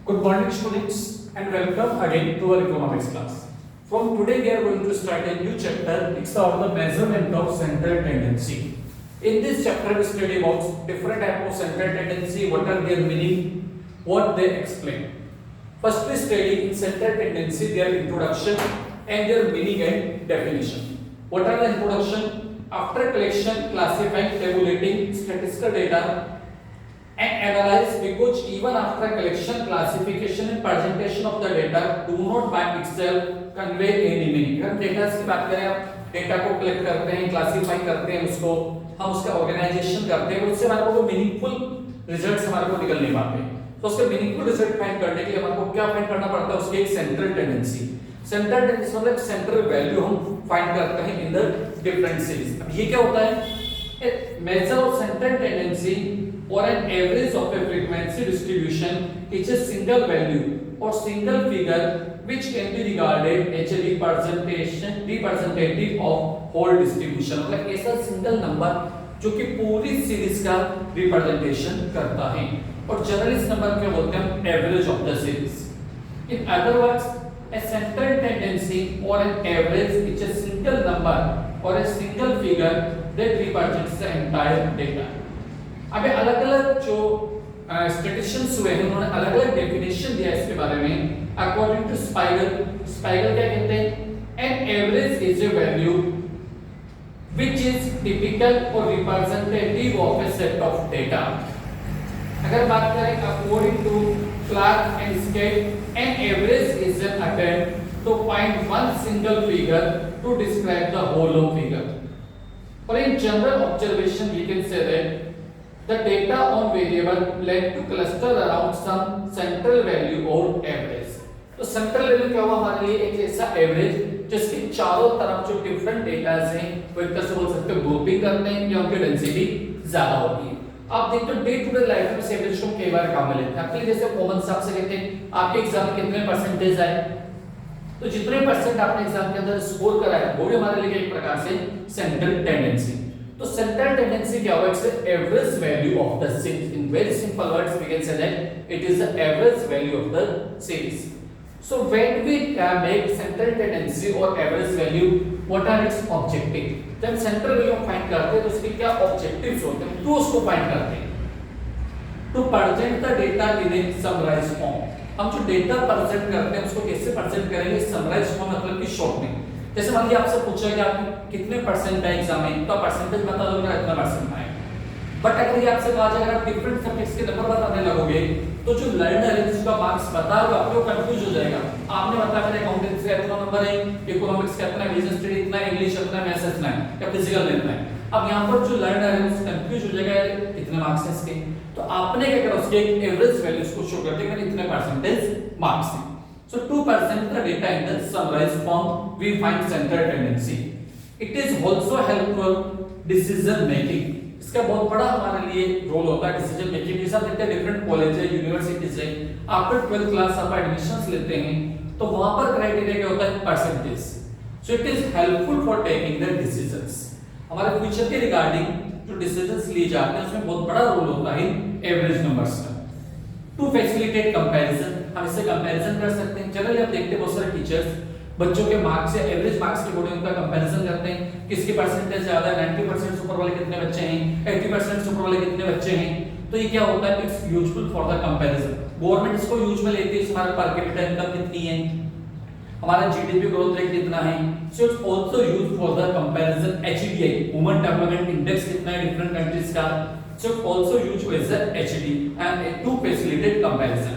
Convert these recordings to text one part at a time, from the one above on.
Good morning students and welcome again to our economics class. From today we are going to start a new chapter. It's about the measurement of central tendency. In this chapter we study about different type of central tendency, what are their meaning, what they explain. First we study in central tendency their introduction and their meaning and definition. What are the introduction? After collection, classifying, tabulating statistical data and analyze, because even after collection, classification and presentation of the data do not by itself convey any meaning. हम data की बात करें, आप data को collect करते हैं, classify करते हैं, उसको हम उसका ऑर्गेनाइजेशन करते हैं, उससे हमारे को मीनिंगफुल रिजल्ट्स हमारे को निकल नहीं पाते। तो उसके मीनिंगफुल रिजल्ट फाइंड करने के लिए हमारे को क्या फाइंड करना पड़ता है? उसकी एक सेंट्रल टेंडेंसी। सेंट्रल टेंडेंसी मतलब सेंट्रल वैल्यू हम फाइंड करते हैं इन द डिफरेंट सीरीज। अब ये क्या होता है? Measure of central tendency or an average of a frequency distribution is a single value or single figure which can be regarded as a representative of whole distribution। मतलब ऐसा single number जो कि पूरी सीरीज का representation करता है, और generally इस नंबर को बोलते हैं average of the series. In other words, a central tendency or an average is a single number or a single figure that represents the entire data। अबे अलग-अलग जो स्टैटिस्टिशियंस हुए हैं उन्होंने अलग-अलग डेफिनेशन दिया इसके बारे में। अकॉर्डिंग टू स्पाइगल क्या कहते हैं? An average is a value which is typical or representative of a set of data। अगर बात करें according to Clark and Schkade, an average is an attempt to find one single figure to describe the whole of figure। और in general observation we can say that the data on variable led to cluster around some central value or average। तो central value क्या हुआ हमारे लिए? एक ऐसा average जिसके चारों तरफ जो डिफरेंट डेटास हैं वो एक तरह से बोल सकते हैं ग्रुपिंग करते हैं या उनकी डेंसिटी ज्यादा होती है। आप देखते हो डे टू डे लाइफ में एवरेज को कई बार काम में लेते हैं। आपके लिए जैसे कॉमन से आपसे कहते हैं आपके एग्जाम में कितने परसेंटेज आए, तो जितने परसेंट आपने एग्जाम के अंदर स्कोर करा है वो भी हमारे लिए एक प्रकार से सेंट्रल टेंडेंसी। तो सेंट्रल टेंडेंसी क्या हुआ? It's average value of the series. In very simple words we can say that it is the average value of the series. So when we make central tendency or average value, what are its objective? जब central value find करते हैं तो उसके क्या objectives होते हैं, तो उसको फाइंड करते हैं। To present the data in a summarized form। हम जो डेटा प्रेजेंट करते हैं उसको कैसे प्रेजेंट करेंगे? समराइज फॉर्म मतलब कि शॉर्ट में। जैसे मान लीजिए आपसे पूछा कि आप कितने परसेंट आए एग्जाम में, तो परसेंटेज बता दोगे इतना परसेंट आए। बट अगर ये आपसे कहा जाए अगर आप डिफरेंट सब्जेक्ट्स के नंबर बताने लगोगे तो जो लर्नर है जिसका मार्क्स बता रहा है वो कंफ्यूज हो जाएगा। आपने बताया मेरे अकाउंटेंसी का इतना नंबर है, इकोनॉमिक्स का इतना, बिजनेस स्टडी इतना, इंग्लिश इतना, मैथ्स इतना है या फिजिकल इतना है। अब यहाँ पर जो लर्नर है वो कंफ्यूज हो जाएगा कितने मार्क्स हैं इसके। तो आपने क्या करा? उसके एक एवरेज वैल्यूज को शो कर देंगे इतने परसेंटेज मार्क्स हैं। So to present the data in the summarized form, we find central tendency. It is also helpful decision making। इसका बहुत बड़ा हमारे लिए रोल होता है डिसीजन मेकिंग के साथ। देखते हैं डिफरेंट कॉलेज है, यूनिवर्सिटीज है, आफ्टर 12th क्लास आप एडमिशंस लेते हैं तो वहां पर क्राइटेरिया क्या होता है? Percentage. So it is helpful for taking the decisions. हमारे फ्यूचर के रिगार्डिंग जो डिसीजंस लिए जाते हैं उसमें बहुत बड़ा रोल होता है एवरेज नंबर्स का। टू फैसिलिटेट कंपैरिजन, हम इससे कंपैरिजन कर सकते हैं। जनरली आप देखते हैं बहुत सारे टीचर्स बच्चों के मार्क्स या एवरेज मार्क्स के अकॉर्डिंग उनका कंपैरिजन करते हैं, किसकी परसेंटेज ज्यादा है, 90% से ऊपर वाले कितने बच्चे हैं, 80% से ऊपर वाले कितने बच्चे हैं। तो ये क्या होता है? It's useful for the comparison. Government इसको यूज में लेती है, हमारा पर कैपिटा इनकम कितनी है, हमारा जीडीपी ग्रोथ रेट कितना है। So it's also used for the comparison. HDI human development index कितना है डिफरेंट कंट्रीज का, so it's also used as the HD and to facilitate comparison.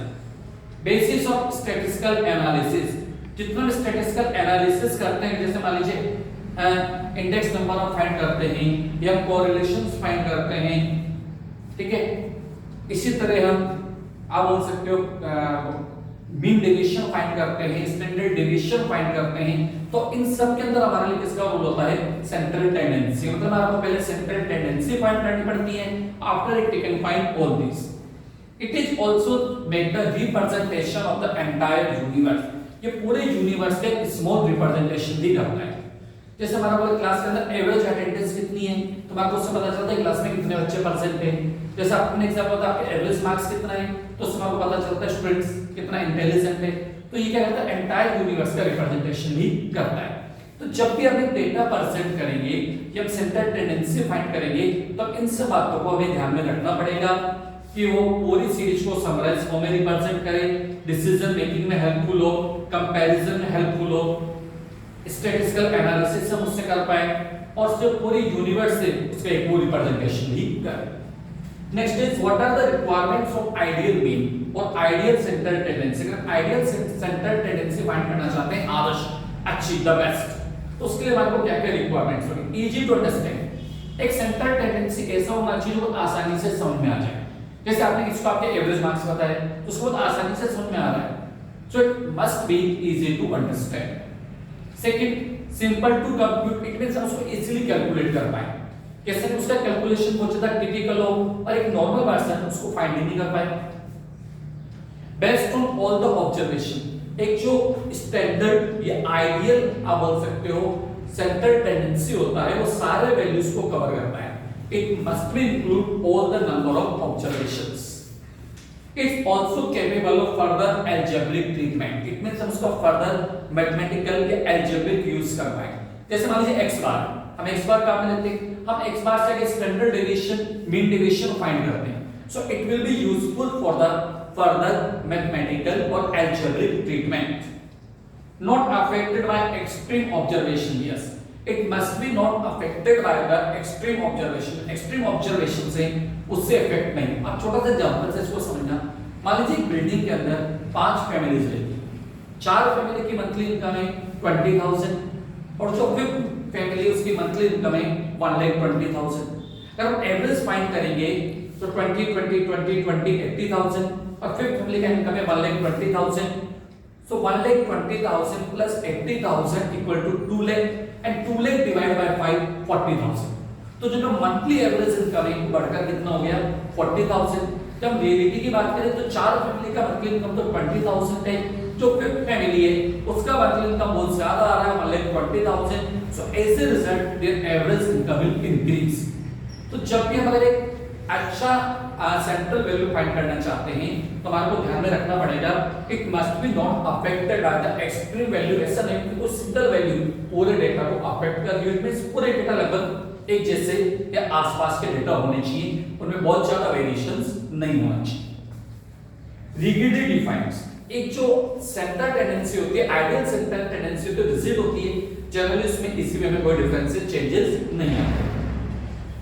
Basis of statistical analysis, जितना भी statistical analysis करते हैं, जैसे मान लीजिए इंडेक्स नंबर ऑफ फाइंड करते हैं या कोरिलेशंस फाइंड करते हैं, ठीक है। इसी तरह हम आप बोल सकते हो मीन डेविएशन फाइंड करते हैं, स्टैंडर्ड डेविएशन फाइंड करते हैं। तो इन सब के अंदर हमारे लिए किसका रोल होता है? Central tendency. मतलब आपको पहले सेंट्रल टेंडेंसी फाइंड करनी पड़ती है, after it you can find all this. It is also make the representation of the entire universe. ये पूरे यूनिवर्स का स्मॉल रिप्रेजेंटेशन भी करता है। जैसे हमारा बोले क्लास के अंदर एवरेज अटेंडेंस कितनी है, तो आपको उससे पता चलता है क्लास में कितने बच्चे परसेंट हैं। जैसे आपने एग्जांपल था आपके एवरेज मार्क्स कितना है, तो उसमें आपको पता चलता है स्टूडेंट्स कितना इंटेलिजेंट है। तो ये क्या करता है, एंटायर यूनिवर्स का रिप्रेजेंटेशन भी करता है। तो जब भी हम डेटा प्रेजेंट करेंगे या सेंटर टेंडेंसी फाइंड करेंगे, तो इन सब बातों को हमें ध्यान में रखना पड़ेगा कि वो पूरी सीरीज को समराइज फॉर्म में रिप्रेजेंट करे, डिसीजन मेकिंग में हेल्पफुल हो, कंपैरिजन में हेल्पफुल हो, स्टैटिस्टिकल एनालिसिस हम उससे कर पाए, और जो पूरी यूनिवर्स है उसका एक पूरी रिप्रेजेंटेशन भी करें। Next is what are the requirements of ideal mean और आइडियल सेंटर टेंडेंसी। अगर आइडियल सेंटर टेंडेंसी फाइंड करना चाहते हैं, आदर्श, अच्छी, द बेस्ट, तो उसके लिए हमारे को क्या क्या रिक्वायरमेंट्स होंगे। इजी टू अंडरस्टैंड, एक सेंटर टेंडेंसी ऐसा होना चाहिए जो आसानी से समझ में आ जाए। जैसे आपने किसको आपके एवरेज मार्क्स बताए तो उसको बहुत आसानी से समझ में आ रहा है, so it must be easy to understand. Second, simple to compute, it means हम उसको इजीली कैलकुलेट कर पाए। कैसे उसका कैलकुलेशन बहुत ज्यादा क्रिटिकल हो और एक नॉर्मल पर्सन उसको फाइंड नहीं कर पाए। Based on all the observation, एक जो स्टैंडर्ड या आइडियल आप बोल सकते हो सेंटर टेंडेंसी होता है, वो सारे वैल्यूज को कवर करता है। It must be include all the number of observations. It's also capable of further algebraic treatment, it means हम उसका फर्दर मैथमेटिकल या अलजेब्रिक यूज कर पाए। जैसे मान लीजिए x बार, हम x बार काम में लेते हैं, हम x बार से standard deviation, mean deviation find करते हैं, so it will be useful for the further mathematical और algebraic treatment. Not affected by extreme observation, yes it must be not affected by the extreme observation, extreme observation से उससे effect नहीं। आप छोटा सा example से इसको समझना, मान लीजिए एक बिल्डिंग के अंदर 5 फैमिलीज रहती हैं, 4 फैमिली की मंथली इनकम है 20,000 और जो 5th फैमिली उसकी मंथली इनकम है 1,20,000। अगर हम एवरेज फाइंड करेंगे तो 20 20 20 20 80,000 और 5th फैमिली का इनकम है 1,20,000, so 1,20,000 plus 80,000 equal to 2 lakh and 2 lakh divided by 5 40,000। तो जो मंथली एवरेज इनकम है बढ़कर कितना हो गया 40,000। जब रियलिटी की बात करें तो 4 फैमिली का मंथली इनकम तो 20,000 है, जो 5th फैमिली है उसका मंथली इनकम बहुत ज्यादा आ रहा है 1,20,000, so as a result their average income will increase. तो जब भी हम अगर एक अच्छा सेंट्रल वैल्यू फाइंड करना चाहते हैं तो हमारे को ध्यान में रखना पड़ेगा it must be not affected by the extreme value. ऐसा नहीं कि कोई सिंगल वैल्यू पूरे डेटा को अफेक्ट कर रही है, मींस पूरे डेटा लगभग एक जैसे या आसपास के डेटा होने चाहिए, उनमें बहुत ज्यादा वेरिएशंस नहीं होना चाहिए। रिगिडिटी डिफाइंस, एक जो सेंटर टेंडेंसी होती है, आइडियल सेंटर टेंडेंसी होती है, रिजिड होती है, जनरली उसमें किसी में कोई डिफरेंसेस चेंजेस नहीं आते।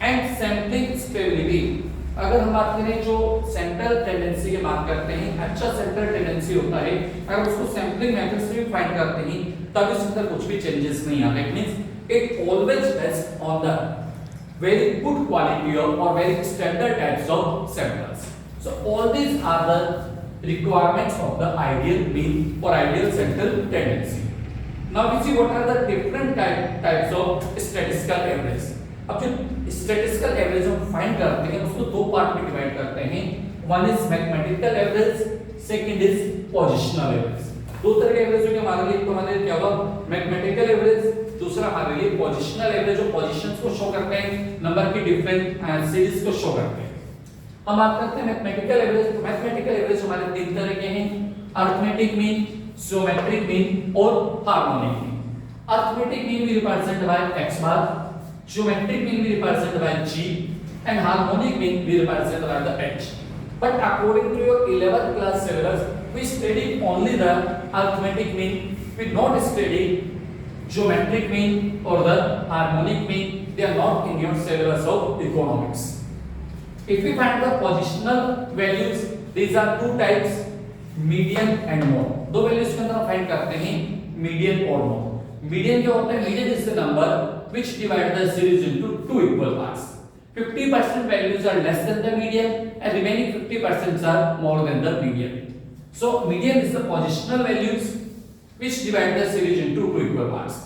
एंड सैंपलिंग स्टेबिलिटी, अगर हम बात करें जो सेंट्रल टेंडेंसी की बात करते हैं, अच्छा सेंट्रल टेंडेंसी होता है, अगर उसको सैंपलिंग मेथड से भी फाइंड करते हैं तब इसके अंदर कुछ भी चेंजेस नहीं आते। It means it always based on the very good quality of और very standard types of samples. So all these are the requirements of the ideal mean और ideal central tendency. Now we see what are the different types of statistical average. अब जो statistical average हम find करते हैं उसको दो part में divide करते हैं, one is mathematical average, second is positional average. दो तरह के एवरेज होंगे हमारे लिए, तो हमारे लिए क्या होगा मैथमेटिकल एवरेज, दूसरा हमारे लिए पोजीशनल एवरेज, जो पोजीशंस को शो करते हैं, नंबर की डिफरेंट सीरीज को शो करते हैं। हम बात करते हैं मैथमेटिकल एवरेज। तो मैथमेटिकल एवरेज हमारे तीन तरह के हैं, अरिथमेटिक मीन, ज्योमेट्रिक मीन और हार्मोनिक मीन। अरिथमेटिक मीन भी represent by x bar, geometric mean we represent by g and harmonic mean we represent by the h. But according to your 11th class syllabus, we study only the arithmetic mean, we not study geometric mean or the harmonic mean. They are not in your syllabus of economics. If we find the positional values, these are two types, median and mode. दो values के अंदर find करते हैं median और mode. Median क्या होता है? Median is the number which divide the series into two equal parts. 50% values are less than the median and remaining 50% are more than the median. So median is the positional values which divide the series into two equal parts.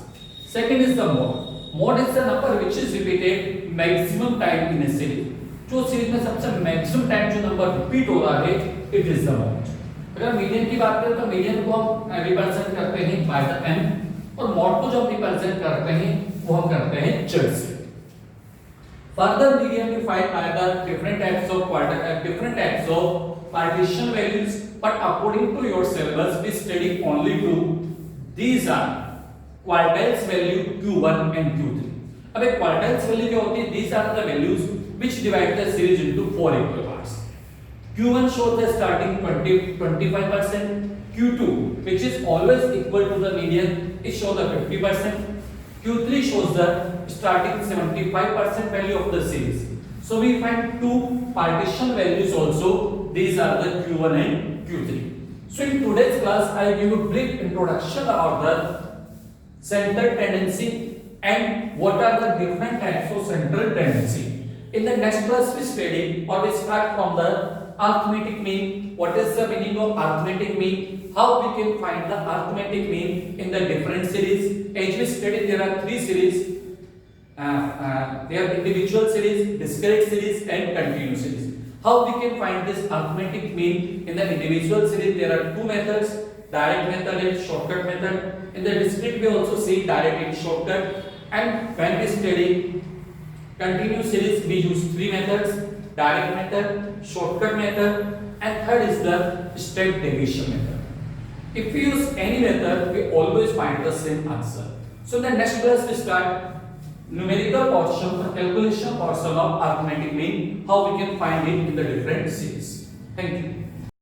Second is the mode. Mode is the number which is repeated maximum time in a series. जो series में सबसे maximum time जो number repeat हो रहा है, it is the mode. अगर median की बात करें तो मीडियन को हम रिप्रेजेंट करते हैं बाय द m और मॉड को जो हम रिप्रेजेंट करते हैं वो हम करते हैं z से। Further, we can find either different types of partition values, but according to your syllabus, we study only two. These are quartiles value Q1 and Q3. अब एक quartiles value क्या होती है? These are the values which divide the series into four equal parts. Q1 shows the starting 25%. Q2, which is always equal to the median, it shows the 50%. Q3 shows the starting 75% value of the series. So we find two partition values also. These are the Q1 and Q3. So in today's class, I give a brief introduction about the central tendency and what are the different types of central tendency. In the next class, we study or we start from the arithmetic mean. What is the meaning of arithmetic mean? How we can find the arithmetic mean in the different series? As we studied, there are three series. They are individual series, discrete series, and continuous series. How we can find this arithmetic mean in the individual series? There are two methods: direct method and shortcut method. In the discrete, we also see direct and shortcut. And when we study continuous series, we use three methods: direct method, shortcut method, and third is the step deviation method. If we use any method, we always find the same answer. So in the next class, we start numerical portion or calculation portion of arithmetic mean, how we can find it in the different series. Thank you.